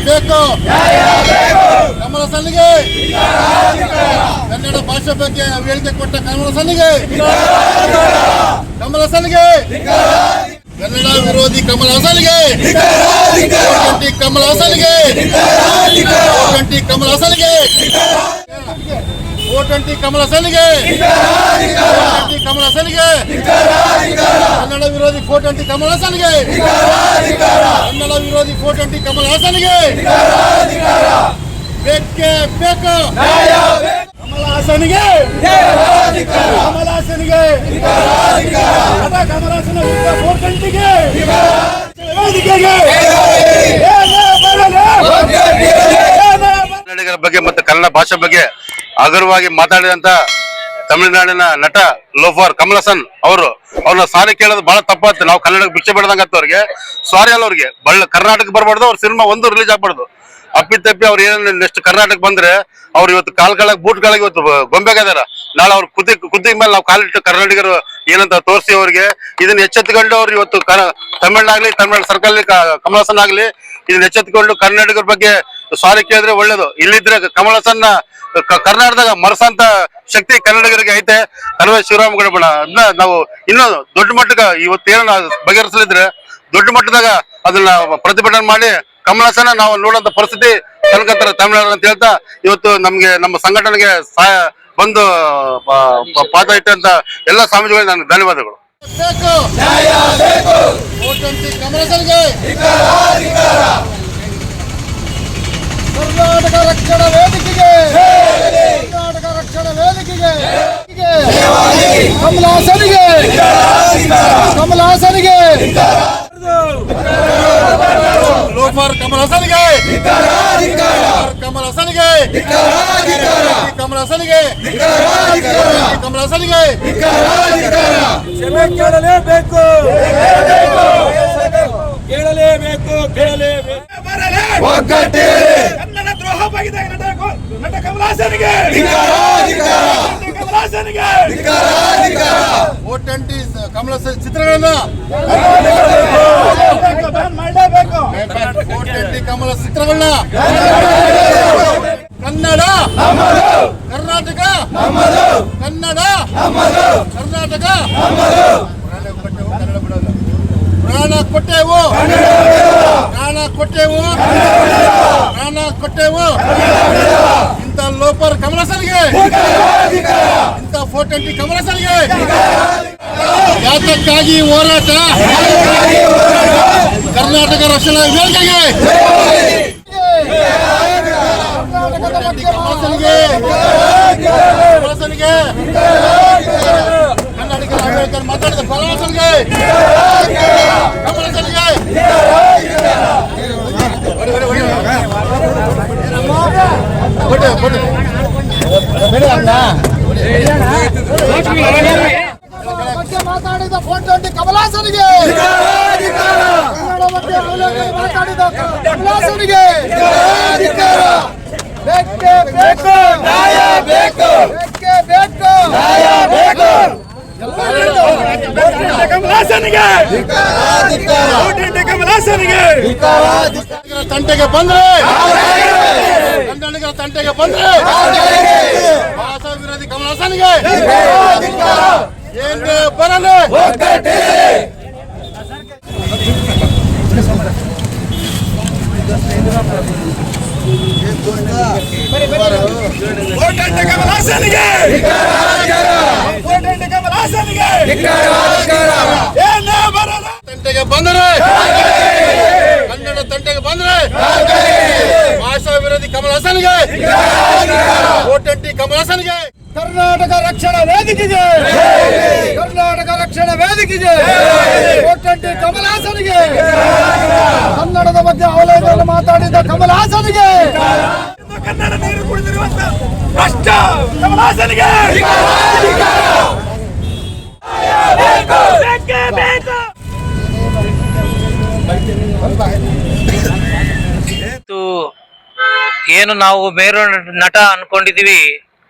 ಬೇಕು ಕಮಲ ಹಾಸನ್ಗೆ ಕನ್ನಡ ಭಾಷೆ ಬಗ್ಗೆ ಹೇಳಿಕೆ ಕೊಟ್ಟ ಕಮಲ ಹಾಸನ್ಗೆ ಕನ್ನಡ ವಿರೋಧಿ ಕಮಲ ಹಾಸನ್ಗೆ ಕಮಲ ಹಾಸನ್ಗೆ ಕಮಲ ಹಾಸನ್ಗೆ O20 ಕಮಲ ಹಾಸನ್ಗೆ ಕಮಲ ಹಾಸನ್ಗೆ ಕನ್ನಡ ವಿರೋಧಿ O20 ಕಮಲ ಹಾಸನ್ಗೆ ಕನ್ನಡ ವಿರೋಧಿ O20 ಕಮಲ ಹಾಸನ್ಗೆ ಬೇಕೇ ಬೇಕು ಕಮಲ ಹಾಸನ್ಗೆ ಕಮಲ ಹಾಸನ್ಗೆ ಕಮಲ ಹಾಸನ O20ಗೆ ಕನ್ನಡಿಗರ ಬಗ್ಗೆ ಮತ್ತು ಕನ್ನಡ ಭಾಷೆ ಬಗ್ಗೆ ಹಗುರವಾಗಿ ಮಾತಾಡಿದಂತ ತಮಿಳುನಾಡಿನ ನಟ ಲೋಫರ್ ಕಮಲ್ ಹಾಸನ್ ಅವ್ರನ್ನ ಸಾರಿ ಕೇಳೋದು ಬಹಳ ತಪ್ಪಾಯ್ತು. ನಾವು ಕನ್ನಡಕ್ಕೆ ಭಿಕ್ಷೆ ಬೇಡದಂಗತ್ತ ಅವ್ರಿಗೆ ಸಾರಿ ಅಲ್ಲ ಅವ್ರಿಗೆ ಕರ್ನಾಟಕ ಬರಬಾರ್ದು, ಅವ್ರ ಸಿನಿಮಾ ಒಂದು ರಿಲೀಸ್ ಆಗ್ಬಾರ್ದು. ಅಪ್ಪಿತಪ್ಪಿ ಅವ್ರು ಏನ್ ನೆಕ್ಸ್ಟ್ ಕರ್ನಾಟಕ ಬಂದ್ರೆ ಅವ್ರು ಇವತ್ತು ಕಾಲ್ಗಳಾಗ ಬೂಟ್ಗಳಾಗ ಇವತ್ತು ಗೊಂಬೆಗಾದಾರ. ನಾಳೆ ಅವ್ರ ಕುದಿ ಮೇಲೆ ನಾವು ಕಾಲಿಟ್ಟು ಕನ್ನಡಿಗರು ಏನಂತ ತೋರಿಸಿ ಅವ್ರಿಗೆ ಇದನ್ನ ಎಚ್ಚೆತ್ತುಕೊಂಡು ಅವ್ರು ಇವತ್ತು ತಮಿಳ್ನಾಗ್ಲಿ ತಮಿಳ್ ಸರ್ಕಲ್ ಕಮಲ್ ಹಾಸನ್ ಆಗ್ಲಿ ಇದನ್ನ ಎಚ್ಚೆತ್ಕೊಂಡು ಕನ್ನಡಿಗರ ಬಗ್ಗೆ ಸಾರಿ ಕೇಳಿದ್ರೆ ಒಳ್ಳೇದು. ಇಲ್ಲಿದ್ರೆ ಕಮಲ್ ಹಾಸನ್ ಕರ್ನಾಟಕದಾಗ ಮರಸಂತ ಶಕ್ತಿ ಕನ್ನಡಿಗರಿಗೆ ಐತೆ. ಕರ್ವೆ ಶಿವರಾಮಗೌಡ ಬಣ ಅದನ್ನ ನಾವು ಇನ್ನೂ ದೊಡ್ಡ ಮಟ್ಟಕ್ಕೆ ಇವತ್ತೇನ ಬಗೆಹರಿಸಲಿದ್ರೆ ದೊಡ್ಡ ಮಟ್ಟದಾಗ ಅದನ್ನ ಪ್ರತಿಭಟನೆ ಮಾಡಿ ಕಮಲ್ ಹಾಸನ ನಾವು ನೋಡುವಂತ ಪರಿಸ್ಥಿತಿ ಕಲ್ಕತ್ತರ ತಮಿಳ್ನಾಡು ಅಂತ ಹೇಳ್ತಾ ಇವತ್ತು ನಮ್ಗೆ ನಮ್ಮ ಸಂಘಟನೆಗೆ ಸಹಾಯ ಬಂದು ಪಾದ ಇಟ್ಟಂತ ಎಲ್ಲ ಸ್ವಾಮೀಜಿಗಳಿಗೆ ನಾನು ಧನ್ಯವಾದಗಳು. ಕರ್ನಾಟಕ ರಕ್ಷಣಾ ವೇದಿಕೆಗೆ ಕರ್ನಾಟಕ ರಕ್ಷಣಾ ವೇದಿಕೆಗೆ ಕಮಲ ಹಾಸನ್ಗೆ ಕಮಲ ಹಾಸನ್ಗೆ ಲೋಫರ್ ಕಮಲ ಹಾಸನ್ಗೆ ಕಮಲ ಹಾಸನ್ಗೆ ಕಮಲ ಹಾಸನ್ಗೆ ಕಮಲ ಹಾಸನ್ಗೆ ಕ್ಷಮೆ ಕೇಳಲೇಬೇಕು ಕೇಳಲೇಬೇಕು ಕೇಳಲೇಬೇಕು. ಕನ್ನಡ ದ್ರೋಹ ಬಗೆದ ನಟ ಕಮಲ ಹಾಸನ್ಗೆ O20 ಕಮಲ ಹಾಸನ್ ಚಿತ್ರಗಳನ್ನ O20 ಕಮಲ ಚಿತ್ರಗಳನ್ನ ಕನ್ನಡ ಕರ್ನಾಟಕ ಕನ್ನಡ ಕರ್ನಾಟಕ ಪ್ರಾಣ ಕೊಟ್ಟೆವು ಪ್ರಾಣ ಕೊಟ್ಟೆವು ಪ್ರಾಣ ಕೊಟ್ಟೆವು. ಇಂಥ ಲೋಫರ್ ಕಮಲ ಹಾಸನ್ಗೆ ಇಂಥ O20 ಕಮಲ ಹಾಸನ್ಗೆ ಯಾತಕ್ಕಾಗಿ ಹೋರಾಟ ಕರ್ನಾಟಕ ರಕ್ಷಣಾ ವೇದಿಕೆಗೆ ಕನ್ನಡಿಗರ ಅಂಬೇಡ್ಕರ್ ಮಾತಾಡಿದ ಕಮಲ ಹಾಸನ್ಗೆ ಕಮಲ ಹಾಸನ್ಗೆ ಮಾತಾಡಿದ O20 ಕಮಲ ಹಾಸನ್ಗೆ ಕನ್ನಡ ಬಗ್ಗೆ ಮಾತಾಡಿದ ಕಮಲ ಹಾಸನ್ಗೆ ಬೇಕೇ ಬೇಕು ನ್ಯಾಯ ಬೇಕು ಬೇಕೇ ಬೇಕು ನ್ಯಾಯ ಬೇಕು. ಕಮಲ ಹಾಸನ್ಗೆ ಕಮಲ ಹಾಸನ್ಗೆ ತಂಟೆಗೆ ಬಂದ್ರೆ ಕನ್ನಡಿಗರ ತಂಟೆಗೆ ಬಂದ್ರೆ ಭಾಷಾ ವಿರೋಧಿ ಕಮಲ ಹಾಸನ್ಗೆ ಏನೇ ಬರಲಿ ಕಮಲ ಹಾಸನ್ಗೆ ಕಮಲ ಹಾಸನ್ಗೆ ಏನೇ ಬರಲ್ಲ. ತಂಟೆಗೆ ಬಂದರೆ ಕನ್ನಡ ತಂಟೆಗೆ ಬಂದ್ರೆ ಭಾಷಾ ವಿರೋಧಿ ಕಮಲ ಹಾಸನ್ಗೆ O20 ಕಮಲ ಹಾಸನ್ಗೆ ಕರ್ನಾಟಕ ರಕ್ಷಣಾ ವೇದಿಕೆಗೆ ಕರ್ನಾಟಕ ರಕ್ಷಣಾ ವೇದಿಕೆಗೆ O20 ಕಮಲ ಹಾಸನ್ಗೆ ಕನ್ನಡದ ಬಗ್ಗೆ ಅವಲೇಖನ ಮಾತಾಡಿದ ಕಮಲ ಹಾಸನ್ಗೆ ಕನ್ನಡ ನೀರು ಕುಡಿದಿರುವಂತ ಭ್ರಷ್ಟ ಕಮಲ ಹಾಸನ್ಗೆ ಏನು ನಾವು ಮೇರು ನಟ ಅನ್ಕೊಂಡಿದೀವಿ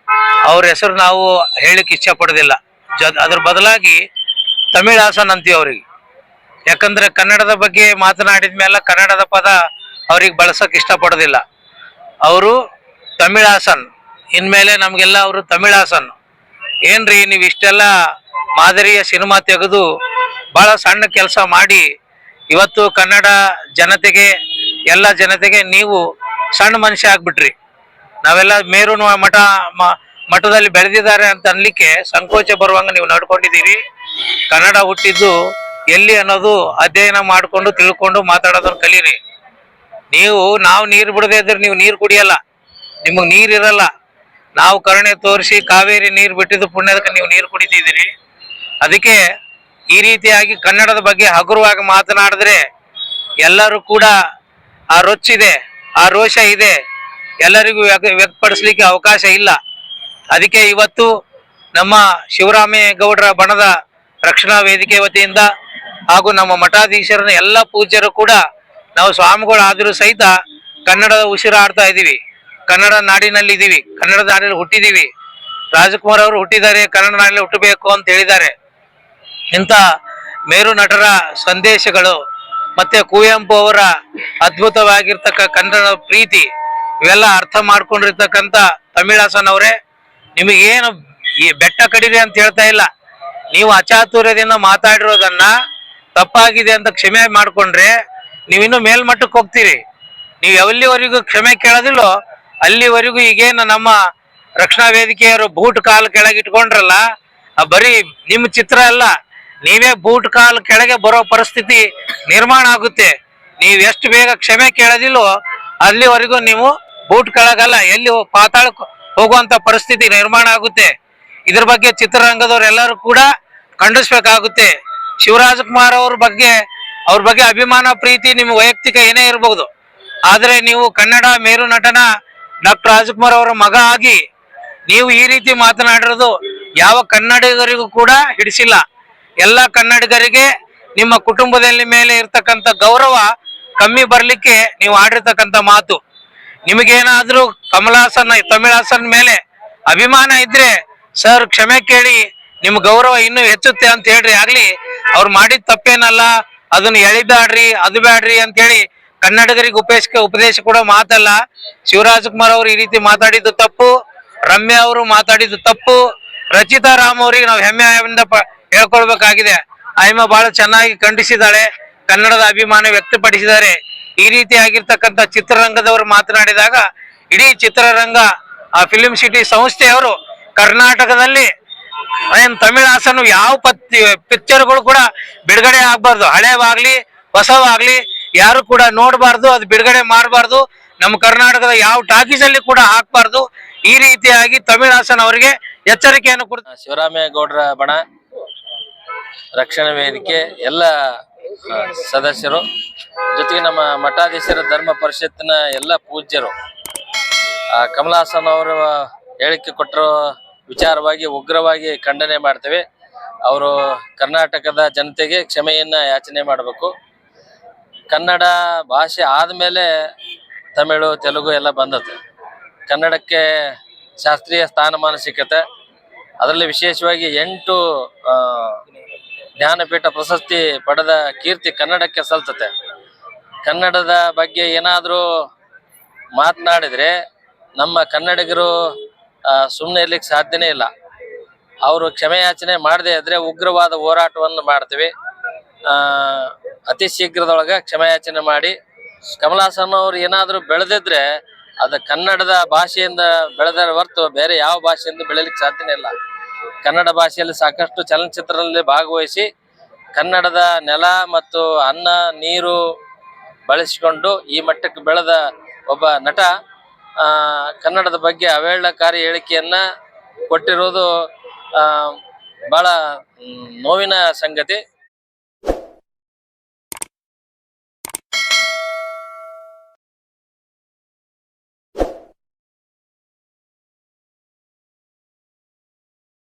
ಅವ್ರ ಹೆಸರು ನಾವು ಹೇಳಿಕ್ ಇಚ್ಛೆ ಪಡೋದಿಲ್ಲ. ಅದ್ರ ಬದಲಾಗಿ ತಮಿಳ್ ಹಾಸನ್ ಅಂತೀವಿ ಅವ್ರಿಗೆ. ಯಾಕಂದ್ರೆ ಕನ್ನಡದ ಬಗ್ಗೆ ಮಾತನಾಡಿದ ಮೇಲೆ ಕನ್ನಡದ ಪದ ಅವ್ರಿಗೆ ಬಳಸಕ್ ಇಷ್ಟಪಡೋದಿಲ್ಲ. ಅವರು ತಮಿಳಾಸನ್, ಇನ್ಮೇಲೆ ನಮ್ಗೆಲ್ಲ ಅವರು ತಮಿಳಾಸನ್. ಏನ್ರಿ ನೀವು ಇಷ್ಟೆಲ್ಲ ಮಾದರಿಯ ಸಿನಿಮಾ ತೆಗೆದು ಬಹಳ ಸಣ್ಣ ಕೆಲಸ ಮಾಡಿ ಇವತ್ತು ಕನ್ನಡ ಜನತೆಗೆ, ಎಲ್ಲ ಜನತೆಗೆ ನೀವು ಸಣ್ಣ ಮನುಷ್ಯ ಆಗ್ಬಿಟ್ರಿ. ನಾವೆಲ್ಲ ಮೇರು ಮಠದಲ್ಲಿ ಬೆಳೆದಿದ್ದಾರೆ ಅಂತ ಅನ್ಲಿಕ್ಕೆ ಸಂಕೋಚ ಬರುವಂಗ ನೀವು ನಡ್ಕೊಂಡಿದ್ದೀರಿ. ಕನ್ನಡ ಹುಟ್ಟಿದ್ದು ಎಲ್ಲಿ ಅನ್ನೋದು ಅಧ್ಯಯನ ಮಾಡ್ಕೊಂಡು ತಿಳ್ಕೊಂಡು ಮಾತಾಡೋದನ್ನ ಕಲೀರಿ. ನಾವು ನೀರು ಬಿಡದೇ ಇದ್ರೆ ನೀವು ನೀರು ಕುಡಿಯಲ್ಲ, ನಿಮಗ್ ನೀರಿರಲ್ಲ. ನಾವು ಕರುಣೆ ತೋರಿಸಿ ಕಾವೇರಿ ನೀರು ಬಿಟ್ಟಿದ್ದು ಪುಣ್ಯದಕ್ಕೆ ನೀವು ನೀರು ಕುಡಿತಿದ್ದೀರಿ. ಅದಕ್ಕೆ ಈ ರೀತಿಯಾಗಿ ಕನ್ನಡದ ಬಗ್ಗೆ ಹಗುರವಾಗಿ ಮಾತನಾಡಿದ್ರೆ ಎಲ್ಲರೂ ಕೂಡ ಆ ರೊಚ್ಚಿದೆ, ಆ ರೋಷ ಇದೆ, ಎಲ್ಲರಿಗೂ ವ್ಯಕ್ತಪಡಿಸ್ಲಿಕ್ಕೆ ಅವಕಾಶ ಇಲ್ಲ. ಅದಕ್ಕೆ ಇವತ್ತು ನಮ್ಮ ಶಿವರಾಮೇಗೌಡರ ಬಣದ ರಕ್ಷಣಾ ವೇದಿಕೆ ವತಿಯಿಂದ ಹಾಗೂ ನಮ್ಮ ಮಠಾಧೀಶರನ್ನ ಎಲ್ಲ ಪೂಜ್ಯರು ಕೂಡ ನಾವು ಸ್ವಾಮಿಗಳಾದರೂ ಸಹಿತ ಕನ್ನಡದ ಉಸಿರಾಡ್ತಾ ಇದ್ದೀವಿ, ಕನ್ನಡ ನಾಡಿನಲ್ಲಿ ಇದ್ದೀವಿ, ಕನ್ನಡ ನಾಡಿನಲ್ಲಿ ಹುಟ್ಟಿದೀವಿ. ರಾಜಕುಮಾರ್ ಅವರು ಹುಟ್ಟಿದ್ದಾರೆ, ಕನ್ನಡ ನಾಡಿನಲ್ಲಿ ಹುಟ್ಟಬೇಕು ಅಂತ ಹೇಳಿದ್ದಾರೆ. ಇಂಥ ಮೇರು ನಟರ ಸಂದೇಶಗಳು ಮತ್ತೆ ಕುವೆಂಪು ಅವರ ಅದ್ಭುತವಾಗಿರ್ತಕ್ಕ ಕನ್ನಡ ಪ್ರೀತಿ ಇವೆಲ್ಲ ಅರ್ಥ ಮಾಡ್ಕೊಂಡಿರ್ತಕ್ಕಂಥ ತಮಿಳಾಸನ್ ಅವರೇ, ನಿಮಗೇನು ಈ ಬೆಟ್ಟ ಕಡಿರಿ ಅಂತ ಹೇಳ್ತಾ ಇಲ್ಲ. ನೀವು ಅಚಾತುರ್ಯದಿಂದ ಮಾತಾಡಿರೋದನ್ನ ತಪ್ಪಾಗಿದೆ ಅಂತ ಕ್ಷಮೆ ಮಾಡ್ಕೊಂಡ್ರೆ ನೀವಿನ್ನೂ ಮೇಲ್ಮಟ್ಟಕ್ಕೆ ಹೋಗ್ತೀರಿ. ನೀವು ಎಲ್ಲಿವರೆಗೂ ಕ್ಷಮೆ ಕೇಳೋದಿಲ್ಲೋ ಅಲ್ಲಿವರೆಗೂ ಈಗೇನು ನಮ್ಮ ರಕ್ಷಣಾ ವೇದಿಕೆಯವರು ಬೂಟ್ ಕಾಲು ಕೆಳಗೆ ಇಟ್ಕೊಂಡ್ರಲ್ಲ, ಬರೀ ನಿಮ್ಮ ಚಿತ್ರ ಅಲ್ಲ, ನೀವೇ ಬೂಟ್ ಕಾಲು ಕೆಳಗೆ ಬರೋ ಪರಿಸ್ಥಿತಿ ನಿರ್ಮಾಣ ಆಗುತ್ತೆ. ನೀವು ಎಷ್ಟು ಬೇಗ ಕ್ಷಮೆ ಕೇಳೋದಿಲ್ಲೋ ಅಲ್ಲಿವರೆಗೂ ನೀವು ಬೂಟ್ ಕೆಳಗಲ್ಲ, ಎಲ್ಲಿ ಪಾತಾಳಕ್ಕೆ ಹೋಗುವಂತ ಪರಿಸ್ಥಿತಿ ನಿರ್ಮಾಣ ಆಗುತ್ತೆ. ಇದ್ರ ಬಗ್ಗೆ ಚಿತ್ರರಂಗದವರೆಲ್ಲರೂ ಕೂಡ ಖಂಡಿಸ್ಬೇಕಾಗುತ್ತೆ. ಶಿವರಾಜಕುಮಾರ್ ಅವ್ರ ಬಗ್ಗೆ ಅಭಿಮಾನ ಪ್ರೀತಿ ನಿಮ್ಮ ವೈಯಕ್ತಿಕ ಏನೇ ಇರಬಹುದು, ಆದ್ರೆ ನೀವು ಕನ್ನಡ ಮೇರು ನಟನ ಡಾಕ್ಟರ್ ರಾಜಕುಮಾರ್ ಅವರ ಮಗ ಆಗಿ ನೀವು ಈ ರೀತಿ ಮಾತನಾಡಿರೋದು ಯಾವ ಕನ್ನಡಿಗರಿಗೂ ಕೂಡ ಹಿಡಿಸಿಲ್ಲ. ಎಲ್ಲ ಕನ್ನಡಿಗರಿಗೆ ನಿಮ್ಮ ಕುಟುಂಬದಲ್ಲಿ ಮೇಲೆ ಇರ್ತಕ್ಕಂಥ ಗೌರವ ಕಮ್ಮಿ ಬರ್ಲಿಕ್ಕೆ ನೀವು ಆಡಿರ್ತಕ್ಕಂಥ ಮಾತು. ನಿಮಗೇನಾದ್ರೂ ತಮಿಳಾಸನ್ ಮೇಲೆ ಅಭಿಮಾನ ಇದ್ರೆ ಸರ್ ಕ್ಷಮೆ ಕೇಳಿ, ನಿಮ್ ಗೌರವ ಇನ್ನೂ ಹೆಚ್ಚುತ್ತೆ ಅಂತ ಹೇಳ್ರಿ. ಆಗ್ಲಿ ಅವ್ರು ಮಾಡಿದ ತಪ್ಪೇನಲ್ಲ, ಅದನ್ನ ಎಳಿಬ್ಯಾಡ್ರಿ, ಅದು ಬ್ಯಾಡ್ರಿ ಅಂತ ಹೇಳಿ ಕನ್ನಡಿಗರಿಗೆ ಉಪದೇಶ ಕೂಡ ಮಾತಲ್ಲ. ಶಿವರಾಜಕುಮಾರ್ ಅವರು ಈ ರೀತಿ ಮಾತಾಡಿದ್ದು ತಪ್ಪು, ರಮ್ಯಾ ಅವರು ಮಾತಾಡಿದ್ದು ತಪ್ಪು, ರಚಿತಾ ರಾಮ್ ಅವ್ರಿಗೆ ನಾವು ಹೆಮ್ಮೆಯಿಂದ ಹೇಳ್ಕೊಳ್ಬೇಕಾಗಿದೆ. ಆಯ್ಮ ಬಹಳ ಚೆನ್ನಾಗಿ ಖಂಡಿಸಿದಾಳೆ, ಕನ್ನಡದ ಅಭಿಮಾನ ವ್ಯಕ್ತಪಡಿಸಿದ್ದಾರೆ. ಈ ರೀತಿ ಆಗಿರ್ತಕ್ಕಂಥ ಚಿತ್ರರಂಗದವರು ಮಾತನಾಡಿದಾಗ ಇಡೀ ಚಿತ್ರರಂಗ, ಆ ಫಿಲ್ಮ್ ಸಿಟಿ ಸಂಸ್ಥೆಯವರು ಕರ್ನಾಟಕದಲ್ಲಿ ತಮಿಳಾಸನ್ ಯಾವ ಪಿಕ್ಚರ್ಗಳು ಕೂಡ ಬಿಡುಗಡೆ ಆಗ್ಬಾರ್ದು, ಹಳೇವಾಗ್ಲಿ ಹೊಸವಾಗ್ಲಿ ಯಾರು ಕೂಡ ನೋಡಬಾರ್ದು, ಅದು ಬಿಡುಗಡೆ ಮಾಡಬಾರ್ದು, ನಮ್ಮ ಕರ್ನಾಟಕದ ಯಾವ ಟಾಕೀಸ್ ಅಲ್ಲಿ ಕೂಡ ಹಾಕ್ಬಾರ್ದು. ಈ ರೀತಿಯಾಗಿ ತಮಿಳಾಸನ್ ಅವರಿಗೆ ಎಚ್ಚರಿಕೆಯನ್ನು ಕೊಡ್ತಾರೆ. ಶಿವರಾಮೇಗೌಡರ ಬಣ ರಕ್ಷಣಾ ವೇದಿಕೆ ಎಲ್ಲ ಸದಸ್ಯರು ಜೊತೆಗೆ ನಮ್ಮ ಮಠಾಧೀಶರ ಧರ್ಮ ಪರಿಷತ್ತಿನ ಎಲ್ಲ ಪೂಜ್ಯರು ಕಮಲಾಸನ್ ಅವರು ಹೇಳಿಕೆ ಕೊಟ್ಟಿರೋ ವಿಚಾರವಾಗಿ ಉಗ್ರವಾಗಿ ಖಂಡನೆ ಮಾಡ್ತೇವೆ. ಅವರು ಕರ್ನಾಟಕದ ಜನತೆಗೆ ಕ್ಷಮೆಯನ್ನ ಯಾಚನೆ ಮಾಡಬೇಕು. ಕನ್ನಡ ಭಾಷೆ ಆದಮೇಲೆ ತಮಿಳು ತೆಲುಗು ಎಲ್ಲ ಬಂದತೆ. ಕನ್ನಡಕ್ಕೆ ಶಾಸ್ತ್ರೀಯ ಸ್ಥಾನಮಾನ ಸಿಕ್ಕತೆ. ಅದರಲ್ಲಿ ವಿಶೇಷವಾಗಿ 8 ಜ್ಞಾನಪೀಠ ಪ್ರಶಸ್ತಿ ಪಡೆದ ಕೀರ್ತಿ ಕನ್ನಡಕ್ಕೆ ಸಲ್ತತೆ. ಕನ್ನಡದ ಬಗ್ಗೆ ಏನಾದರೂ ಮಾತನಾಡಿದರೆ ನಮ್ಮ ಕನ್ನಡಿಗರು ಸುಮ್ಮನೆ ಇರ್ಲಿಕ್ಕೆ ಸಾಧ್ಯನೇ ಇಲ್ಲ. ಅವರು ಕ್ಷಮೆಯಾಚನೆ ಮಾಡದೇ ಇದ್ರೆ ಉಗ್ರವಾದ ಹೋರಾಟವನ್ನು ಮಾಡ್ತೀವಿ. ಅತಿ ಶೀಘ್ರದೊಳಗೆ ಕ್ಷಮೆಯಾಚನೆ ಮಾಡಿ ಕಮಲಾಸನ್ ಅವರು ಏನಾದರೂ ಬೆಳೆದಿದ್ರೆ ಅದು ಕನ್ನಡದ ಭಾಷೆಯಿಂದ ಬೆಳೆದರ ಹೊರತು ಬೇರೆ ಯಾವ ಭಾಷೆಯಿಂದ ಬೆಳೆಯಲಿಕ್ಕೆ ಸಾಧ್ಯನೇ ಇಲ್ಲ. ಕನ್ನಡ ಭಾಷೆಯಲ್ಲಿ ಸಾಕಷ್ಟು ಚಲನಚಿತ್ರದಲ್ಲಿ ಭಾಗವಹಿಸಿ ಕನ್ನಡದ ನೆಲ ಮತ್ತು ಅನ್ನ ನೀರು ಬಳಸಿಕೊಂಡು ಈ ಮಟ್ಟಕ್ಕೆ ಬೆಳೆದ ಒಬ್ಬ ನಟ ಕನ್ನಡದ ಬಗ್ಗೆ ಅವಹೇಳನಕಾರಿ ಹೇಳಿಕೆಯನ್ನ ಕೊಟ್ಟಿರೋದು ಬಹಳ ನೋವಿನ ಸಂಗತಿ.